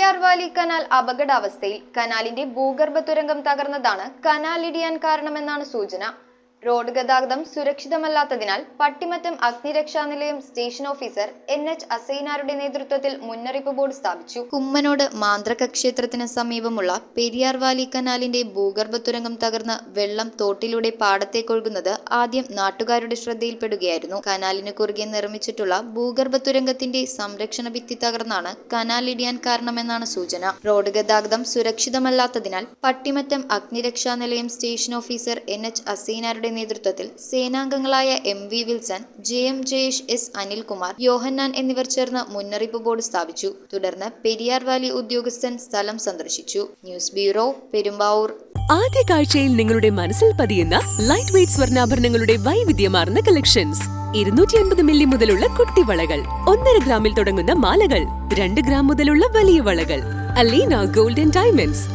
Periyar valley canal അപകടാവസ്ഥയിൽ. കനാലിന്റെ ഭൂഗർഭ തുരങ്കം തകർന്നതാണ് കനാൽ ഇടിയാൻ കാരണമെന്നാണ് സൂചന. റോഡ് ഗതാഗതം സുരക്ഷിതമല്ലാത്തതിനാൽ പട്ടിമറ്റം അഗ്നിരക്ഷാ നിലയം സ്റ്റേഷൻ ഓഫീസർ NH അസൈനാരുടെ നേതൃത്വത്തിൽ മുന്നറിയിപ്പ് ബോർഡ് സ്ഥാപിച്ചു. കുമ്മനോട് മാന്ത്രക ക്ഷേത്രത്തിന് സമീപമുള്ള പെരിയാർ വാലി കനാലിന്റെ ഭൂഗർഭ തുരങ്കം തകർന്ന് വെള്ളം തോട്ടിലൂടെ പാടത്തേക്കൊഴുകുന്നത് ആദ്യം നാട്ടുകാരുടെ ശ്രദ്ധയിൽപ്പെടുകയായിരുന്നു. കനാലിന് കുറുകെ നിർമ്മിച്ചിട്ടുള്ള ഭൂഗർഭ തുരങ്കത്തിന്റെ സംരക്ഷണ ഭിത്തി തകർന്നാണ് കനാൽ ഇടിയാൻ കാരണമെന്നാണ് സൂചന. റോഡ് ഗതാഗതം സുരക്ഷിതമല്ലാത്തതിനാൽ പട്ടിമറ്റം അഗ്നിരക്ഷാ നിലയം സ്റ്റേഷൻ ഓഫീസർ NH അസൈനാരുടെ നേതൃത്വത്തിൽ സേനാംഗങ്ങളായ MV Wilson, JM Jayesh, S Anilkumar, Yohannan എന്നിവർ ചേർന്ന് മുന്നറിയിപ്പ് ബോർഡ് സ്ഥാപിച്ചു. തുടർന്ന് പെരിയാർ വാലി ഉദ്യോഗസ്ഥൻ സ്ഥലം സന്ദർശിച്ചു. News bureau, Perumbavoor. ആദ്യ കാഴ്ചയിൽ നിങ്ങളുടെ മനസ്സിൽ പതിയുന്ന ലൈറ്റ് വെയ്റ്റ് സ്വർണ്ണാഭരണങ്ങളുടെ വൈവിധ്യമാർന്ന കളക്ഷൻസ്. 250 മില്ലി മുതലുള്ള കുട്ടിവളകൾ, 1.5 ഗ്രാമിൽ തുടങ്ങുന്ന മാലകൾ, 2 ഗ്രാം മുതലുള്ള വലിയ വളകൾ. Aleena golden diamonds.